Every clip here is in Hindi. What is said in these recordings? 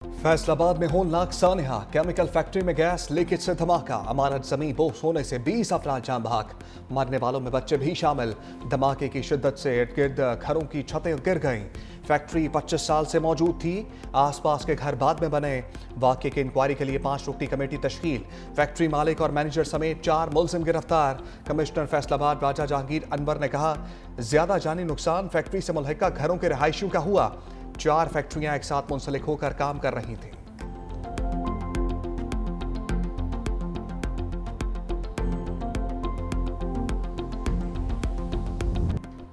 फैसलाबाद में होलनाक सानहा, केमिकल फैक्ट्री में गैस लीकेज से धमाका, इमारत जमीन बोस होने से 20 अफराद जान बहक, मरने वालों में बच्चे भी शामिल। धमाके की शिद्दत से इर्द गिर्द घरों की छतें गिर गईं। फैक्ट्री 25 साल से मौजूद थी, आसपास के घर बाद में बने। वाकये की इंक्वायरी के लिए 5 रुकनी कमेटी तश्कील, फैक्ट्री मालिक और मैनेजर समेत 4 मुलजिम गिरफ्तार। कमिश्नर फैसलाबाद राजा जहांगीर अनवर ने कहा, ज्यादा जानी नुकसान फैक्ट्री से मुल्हिका घरों के रहायशियों का हुआ। 4 फैक्ट्रियां एक साथ मुंसलिक होकर काम कर रही थीं।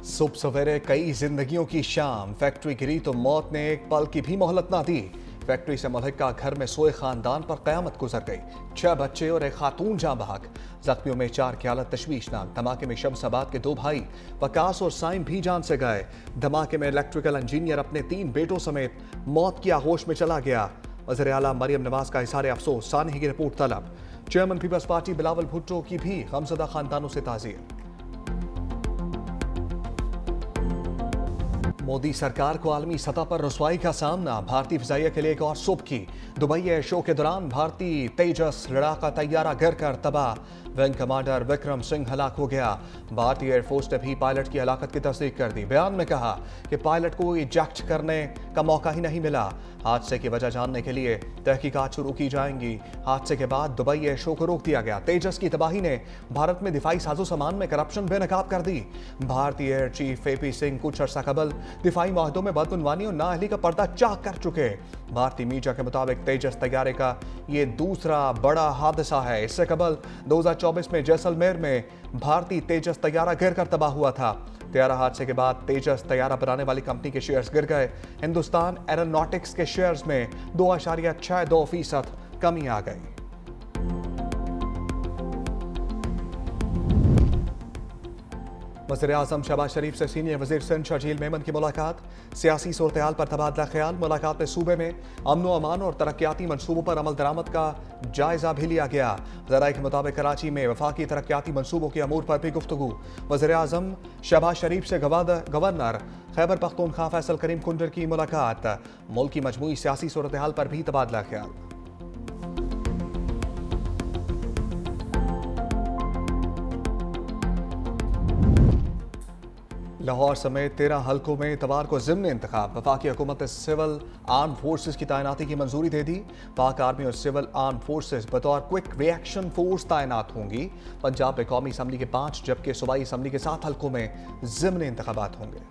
सुबह सवेरे कई जिंदगियों की शाम, फैक्ट्री गिरी तो मौत ने एक पल की भी मोहलत ना दी। फैक्ट्री से मुल्हिका घर में सोए खानदान पर कयामत गुजर गई। 6 बच्चे और एक खातून जान बहक, जख्मियों में 4 की हालत तशवीशनाक। धमाके में शमसाबाद के 2 भाई वकास और साइम भी जान से गए। धमाके में इलेक्ट्रिकल इंजीनियर अपने 3 बेटों समेत मौत की आगोश में चला गया। वज़ीर आला मरियम नवाज का इज़हार अफसोस, सानही की रिपोर्ट तलब। Chairman Peoples Party Bilawal Bhutto की भी गमज़दा खानदानों से ताज़ियत। मोदी सरकार को आलमी सतह पर रसवाई का सामना, भारतीय फिजाइया के लिए एक और सुबह की। दुबई एयर शो के दौरान भारतीय तेजस लड़ाका तैयारा गिरकर तबाह, विंग कमांडर विक्रम सिंह हलाक हो गया। भारतीय एयरफोर्स ने भी पायलट की हलाकत की तस्दीक कर दी। बयान में कहा कि पायलट को इजेक्ट करने का मौका ही नहीं मिला। हादसे की वजह जानने के लिए तहकीकात शुरू की जाएंगी। हादसे के बाद दुबई एयर शो को रोक दिया गया। तेजस की तबाही ने भारत में दिफाई साजो सामान में करप्शन बेनकाब कर दी। भारतीय एयर चीफ एपी सिंह कुछ अर्सा कबल दिफाई माहदों में बदगुनवानी और नाअहली का पर्दा चाक कर चुके। भारतीय मीडिया के मुताबिक तेजस तैयारे का ये दूसरा बड़ा हादसा है। इससे कबल 2024 में जैसलमेर में भारतीय तेजस तैयारा गिरकर तबाह हुआ था। तैयारा हादसे के बाद तेजस तैयारा बनाने वाली कंपनी के शेयर्स गिर गए। हिंदुस्तान एरोनॉटिक्स के शेयर्स में 2.62% कमी आ गई। वज़ीर-ए-आज़म शहबाज शरीफ से सीनियर वज़ीर सिंध शर्जील मेमन की मुलाकात, सियासी सूरत-ए-हाल पर तबादला ख्याल। मुलाकात में सूबे में अमन व अमान और तरक्याती मनसूबों पर अमल दरामद का जायजा भी लिया गया। ज़राए के मुताबिक कराची में वफाकी तरक्याती मनसूबों के अमूर पर भी गुफ्तगू। वज़ीर-ए-आज़म शहबाज शरीफ से गवर्नर खैबर पख्तूनख्वा फैसल करीम कुंडर की मुलाकात। मुल्क की मजमूई सियासी सूरत-ए-हाल पर भी तबादला ख्याल। लाहौर समेत 13 हल्कों में इतवार को ज़िमनी इंतखाब। वफाकी हुकूमत ने सिविल आर्म फोर्सेज की तैनाती की मंजूरी दे दी। पाक आर्मी और सिविल आर्म फोर्सेज बतौर क्विक रिएक्शन फोर्स तैनात होंगी। पंजाब में कौमी असम्बली के 5 जबकि सूबाई असम्बली के 7 हल्कों में ज़िमनी इंतखाबात होंगे।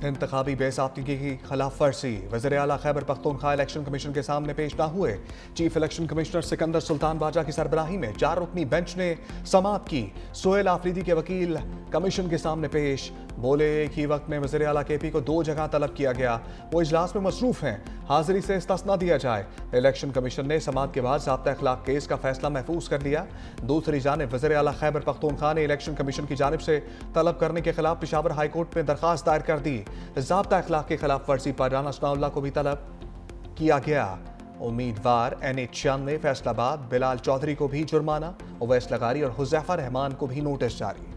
इंतखाबी बेसाख्तगी की खिलाफ वर्जी, वज़ीर आला खैबर पख्तूनख्वा इलेक्शन कमीशन के सामने पेश न हुए। Chief election commissioner Sikandar Sultan बाजा की सरबराही में 4 रुकनी बेंच ने समाअत की। सोहेल आफरीदी के वकील कमीशन के सामने पेश, बोले एक ही वक्त में वज़ीर आला केपी को 2 जगह तलब किया गया, वो इजलास में मसरूफ हैं, हाजिरी से इस्तिस्ना दिया जाए। इलेक्शन कमीशन ने समाअत के बाद ज़ाब्ता अखलाक केस का फैसला महफूज कर लिया। दूसरी जानिब वज़ीर आला खैबर पख्तूनख्वा ने इलेक्शन कमीशन की जानिब से तलब करने के खिलाफ पेशावर हाई कोर्ट में दरखास्त दायर कर दी। ज़ाब्ता अखलाक की खिलाफ वर्जी पर राना सनाउल्लाह को भी तलब किया गया। उम्मीदवार NH96 फैसलाबाद बिलाल चौधरी को भी जुर्माना, उवैस लगारी और हुज़ैफा रहमान को भी नोटिस जारी।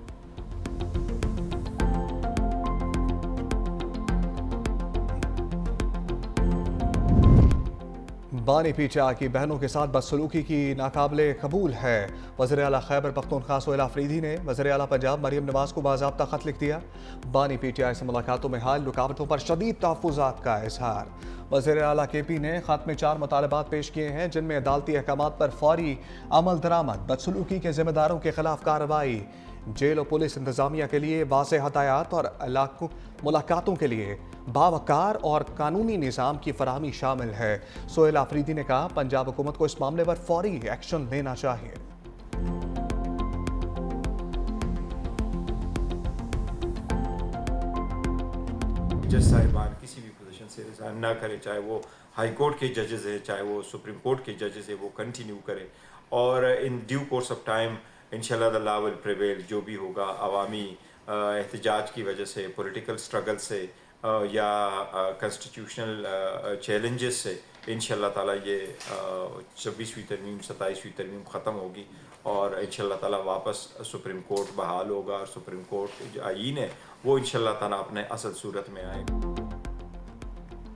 बानी पीचा की बहनों के साथ बदसलूकी की नाकाबिले कबूल है। वज़ीर आला खैबर पख्तूनख्वा सोहेल आफरीदी ने वज़ीर आला पंजाब मरियम नवाज को बाज़ाब्ता खत लिख दिया। बानी पीटीआई से मुलाकातों में हाल रुकावटों पर शदीद तहफ़्फ़ुज़ात का इजहार। वज़ीर आला केपी ने खत में 4 मुतालबात पेश किए हैं, जिनमें अदालती अहकामात पर फौरी अमल दरामद, बदसलूकी के जिम्मेदारों के खिलाफ कार्रवाई, जेल और पुलिस इंतजामिया के लिए वाज़ेह हदायत और मुलाकातों के लिए बावकार और कानूनी निज़ाम की फराहमी शामिल है। सोहेल आफरीदी ने कहा, पंजाब हुकूमत को इस मामले पर फौरी एक्शन लेना चाहिए। जज साहिबान किसी भी पोजीशन से रिज़ाइन ना करें, चाहे वो हाई कोर्ट के जजेस हैं, चाहे वो सुप्रीम कोर्ट के जजेस हैं, वो कंटिन्यू करें और in due course of time इंशाल्लाह द लॉ विल प्रिवेल। जो भी होगा अवामी एहतजाज की वजह से, पॉलिटिकल स्ट्रगल से या कॉन्स्टिट्यूशनल चैलेंजेस से इंशाल्लाह ताला ये 26वीं तरमीम 27वीं तरमीम ख़त्म होगी और इंशाल्लाह ताला वापस सुप्रीम कोर्ट बहाल होगा और सुप्रीम कोर्ट जो आईन है वो इंशाल्लाह ताला अपने असल सूरत में आएगा।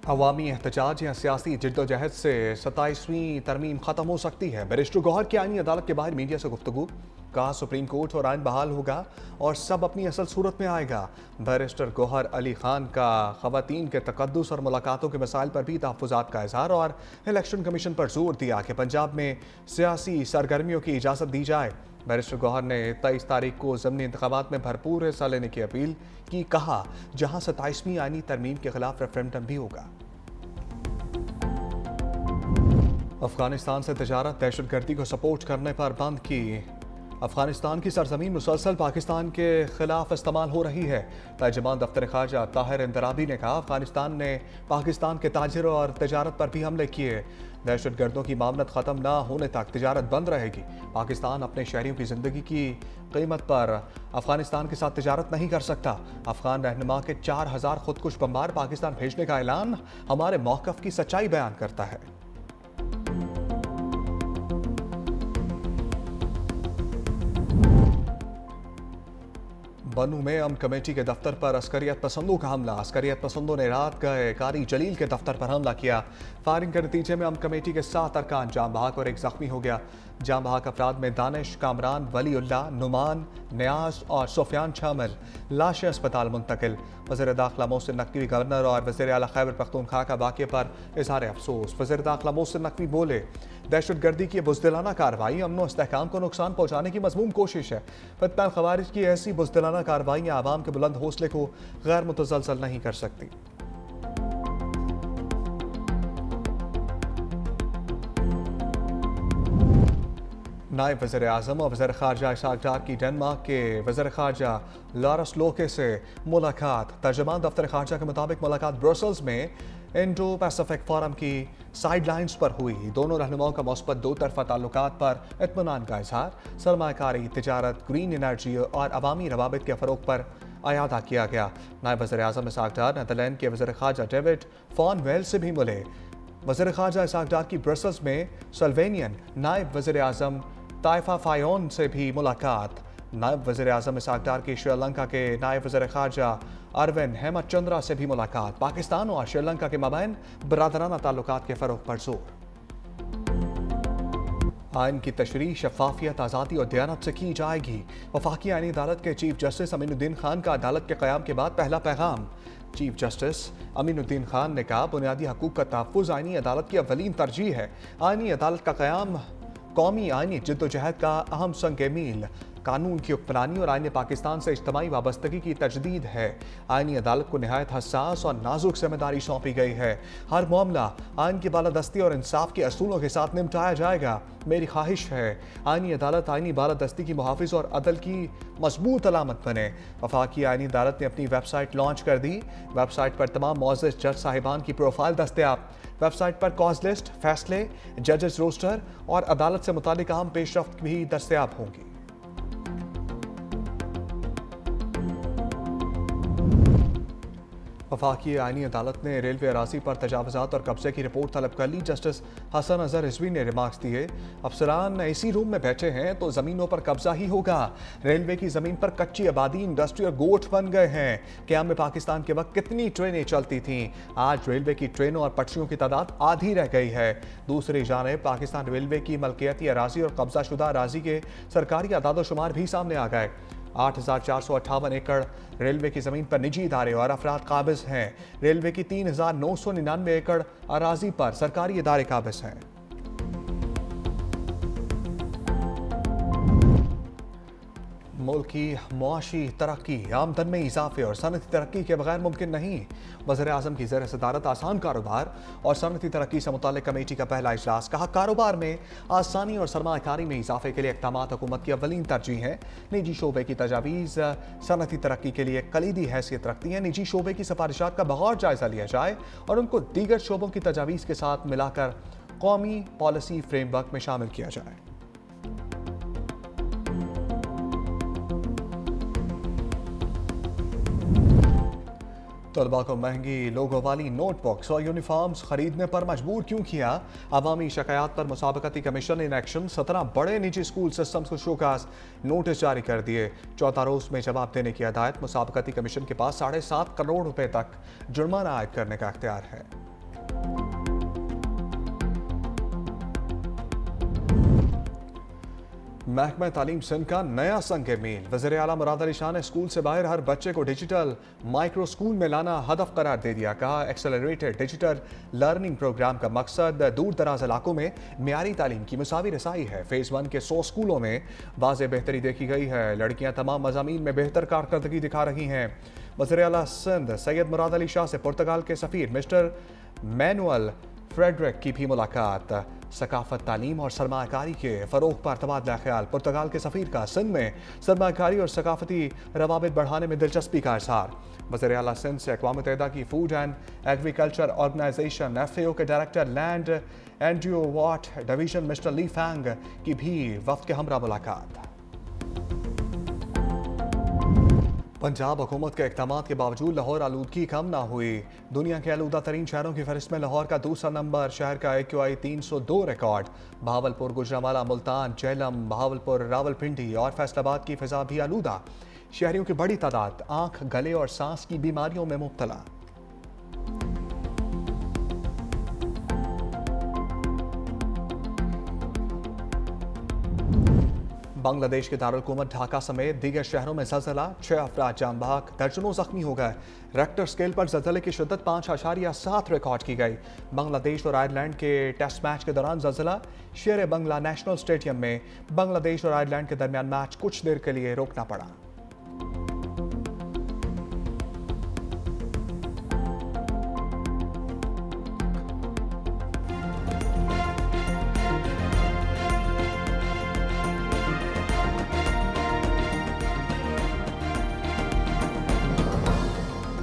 अवामी एहतजाज या सियासी जद्दोजहद से 27वीं तरमीम खत्म हो सकती है। बैरिस्टर गौहर की आईनी अदालत के बाहर मीडिया से गुफ्तगू, कहा सुप्रीम कोर्ट और आइन बहाल होगा और सब अपनी असल सूरत में आएगा। बैरिस्टर गौहर अली खान का खवातीन के तकद्दुस और मुलाकातों के मसाइल पर भी तहफ़्फ़ुज़ात का इज़हार और इलेक्शन कमीशन पर जोर दिया कि पंजाब में सियासी सरगर्मियों की इजाज़त दी जाए। बैरिस्टर गौहर ने 23 तारीख को ज़मीनी इंतखाबात में भरपूर हिस्सा लेने की अपील की, कहा जहां 27वीं आईनी तरमीम के खिलाफ रेफरेंडम भी होगा। अफगानिस्तान से तजारत दहशतगर्दी को सपोर्ट करने पर बंद की। अफगानिस्तान की सरजमीन मुसलसल पाकिस्तान के खिलाफ इस्तेमाल हो रही है। तर्जुमान दफ्तर खारजा ताहिर इंदराबी ने कहा अफगानिस्तान ने पाकिस्तान के ताजिरों और तजारत पर भी हमले किए। दहशतगर्दों की मामलत ख़त्म ना होने तक तजारत बंद रहेगी। पाकिस्तान अपने शहरियों की ज़िंदगी की कीमत पर अफगानिस्तान के साथ तजारत नहीं कर सकता। अफगान रहनुमा के 4000 खुदकुश बम्बार पाकिस्तान भेजने का ऐलान हमारे मौक़िफ़ की सच्चाई बयान करता है। बनू में अमन कमेटी के दफ्तर पर अस्करियत पसंदों का हमला। अस्करियत पसंदों ने रात गए कारी जलील के दफ्तर पर हमला किया। फायरिंग के नतीजे में अमन कमेटी के 7 अरकान जाम बहक और एक जख्मी हो गया। जाम बहक अफराद में दानिश, कामरान, वलीउल्लाह, नुमान, न्याज और सुफियान शामिल। लाशें अस्पताल मुंतकिल। वज़ीर दाखिला मोहसिन नकवी, गवर्नर और वज़ीर आला खैबर पख्तूनख्वा का वाक़े पर इज़हार अफसोस। वज़ीर दाखिला मोहसिन नकवी बोले दहशतगर्दी की बुज़दिलाना कार्रवाई अमन व इस्तेहकाम को नुकसान पहुँचाने की मज़मूम कोशिश है। फितना ख़वारिज की ऐसी बुज़दिलाना कार्रवाइयाँ आवाम के बुलंद हौसले को गैर मुतज़लज़ल नहीं कर सकती। नायब वज़ीर आज़म और वज़ीर ख़ारजा इसाक डार की डेनमार्क के वज़ीर ख़ारजा लारस लोके से मुलाकात। तर्जुमान दफ्तर ख़ारजा के मुताबिक मुलाकात ब्रसल्स में इंडो पैसिफिक फोरम की साइड लाइन्स पर हुई। दोनों रहनुमाओं का मुस्बत दो तरफ़ा ताल्लुकात पर इत्मीनान का इज़हार, सरमायाकारी, तिजारत, ग्रीन एनर्जी और अवामी रवाबित के फ़रोग़ पर अयादा किया गया। नायब वज़ीर आज़म इसाक डार नीदरलैंड के वज़ीर ख़ारजा डेविड फॉन वेल से भी मिले। वज़ीर ख़ारजा इसाक डार की ब्रसल्स में स्लोवेनियन नायब वज़ीर आज़म ताइफा फायोन से भी मुलाकात। नायब वज़ीर आज़म इसाक डार की श्रीलंका के नायब वज़ीर ख़ारजा अरविंद हेमचंद्रा से भी मुलाकात। पाकिस्तान और श्रीलंका के मबैन बरादराना ताल्लुकात के फ़रोग़ पर जोर। आइन की तशरीह, शफाफियत, आज़ादी और दयानत से की जाएगी। वफाकी आईनी अदालत के चीफ जस्टिस अमीनुद्दीन खान का अदालत के क़याम के बाद पहला पैगाम। चीफ जस्टिस अमीनुद्दीन खान ने कहा बुनियादी हकूक़ का तहफ़्फ़ुज़ आईनी अदालत की अव्वलीन तरजीह है। आईनी अदालत का क़याम कौमी आईनी जद्दोजहद का अहम संग मील, कानून की हुक्मरानी और आईन पाकिस्तान से इज्तमाई वाबस्तगी की तजदीद है। आईनी अदालत को नहायत हसास और नाजुक जिम्मेदारी सौंपी गई है। हर मामला आइन की बालादस्ती और इंसाफ के असूलों के साथ निपटाया जाएगा। मेरी ख्वाहिश है आईनी अदालत आईनी बालादस्ती की मुहाफिज और अदल की मजबूत अलामत बने। वफाकी आईनी अदालत ने अपनी वेबसाइट लॉन्च कर दी। वेबसाइट पर तमाम मुअज़्ज़ज़ जज साहिबान की प्रोफाइल दस्तयाब। वेबसाइट पर कॉज लिस्ट, फैसले, जजेस रोस्टर और अदालत से मुतालिक अहम पेशरफ्त भी दस्तयाब होंगी। वफाकी आईनी अदालत ने रेलवे अराजी पर तजावुज़ात और कब्जे की रिपोर्ट तलब कर ली। जस्टिस हसन अजहर रिजवी ने रिमार्क्स दिए अफसरान एसी रूम में बैठे हैं तो ज़मीनों पर कब्जा ही होगा। रेलवे की ज़मीन पर कच्ची आबादी, इंडस्ट्री और गोठ बन गए हैं। क़याम में पाकिस्तान के वक्त कितनी ट्रेनें चलती थीं, आज रेलवे की ट्रेनों और पटरियों की तादाद आधी रह गई है। दूसरी जानिब पाकिस्तान रेलवे की मलकियती अराजी और कब्जा शुदा अराजी के सरकारी अदाद-ओ-शुमार भी सामने आ गए। 8458 एकड़ रेलवे की ज़मीन पर निजी इदारे और अफराद काबिज हैं। रेलवे की 3999 एकड़ अराजी पर सरकारी इदारे काबिज हैं। मुल्क की मुआशी तरक्की, आमदन में इजाफे और सनती तरक्की के बगैर मुमकिन नहीं। वज़ीर आज़म की ज़ेर सदारत आसान कारोबार और सनती तरक्की से मुताल्लिक़ कमेटी का पहला इजलास। कहा कारोबार में आसानी और सरमायाकारी में इजाफे के लिए इक़दामात हुकूमत की अव्वलीन तरजीह हैं। निजी शोबे की तजावीज़ सनती तरक्की के लिए कलीदी हैसियत रखती हैं। निजी शोबे की सिफारिशात का बगौर जायज़ा लिया जाए और उनको दीगर शोबों की तजावीज़ के साथ मिलाकर कौमी पॉलिसी फ्रेमवर्क में शामिल किया जाए। तलबा को महंगी लोगों वाली नोटबुक्स और यूनिफॉर्म्स खरीदने पर मजबूर क्यों किया? अवामी शिकायत पर मुसाबकती कमीशन इन एक्शन। 17 बड़े निजी स्कूल सिस्टम्स को शोकास नोटिस जारी कर दिए। 14 रोज में जवाब देने की हदायत। मुसाबकती कमीशन के पास 7.5 करोड़ रुपए तक जुर्माना आयद करने का अख्तियार है। महकमा तालीम सिंध का नया संग मील। वज़ीर आला मुराद अली शाह ने स्कूल से बाहर हर बच्चे को डिजिटल माइक्रो स्कूल में लाना हदफ करार दे दिया। कहा, एक्सेलरेटेड डिजिटल लर्निंग प्रोग्राम का मकसद दूर दराज इलाकों में मियारी तालीम की मुसावी रसाई है। फेज़ 1 के 100 स्कूलों में वाज़ेह बेहतरी देखी गई है। लड़कियां तमाम मज़ामीन में बेहतर कारकर्दगी दिखा रही हैं। वज़ीर आला सिंध सैयद मुराद अली शाह से पुर्तगाल के सफ़ीर मिस्टर मैनुअल फ्रेडरिक की भी मुलाकात। सकाफत, तालीम और सरमाकारी के फ़रोग़ पर तबादला ख्याल। पुर्तगाल के सफ़ीर का सिंध में सरमाकारी और सकाफती रवाबित बढ़ाने में दिलचस्पी का इज़हार। वज़ीर आला सिंध से अक़वाम मुत्तहिदा की Food and Agriculture Organization FAO के director Land and Water Division mister Li Fang की भी वफ़द के हमरा मुलाकात। पंजाब हुकूमत के इक़दाम के बावजूद लाहौर आलूदगी कम ना हुई। दुनिया के आलूदा तरीन शहरों की फहरिस्त में लाहौर का दूसरा नंबर। शहर का AQI 302 रिकॉर्ड। बहावलपुर, गुजरांवाला, मुल्तान, झेलम, बहावलपुर, रावलपिंडी और फैसलाबाद की फ़िज़ा भी आलूदा। शहरियों की बड़ी तादाद आँख, गले और सांस की बीमारियों में मुब्तला। बांग्लादेश के दारुल-हुकूमत ढाका समेत दीगर शहरों में ज़लज़ला। 6 अफराद जान बहक, दर्जनों जख्मी हो गए। रेक्टर स्केल पर ज़लज़ले की शिद्दत 5.7 रिकॉर्ड की गई। बांग्लादेश और आयरलैंड के टेस्ट मैच के दौरान ज़लज़ला। शेर बंगला नेशनल स्टेडियम में बांग्लादेश और आयरलैंड के दरमियान मैच कुछ देर के लिए रोकना पड़ा।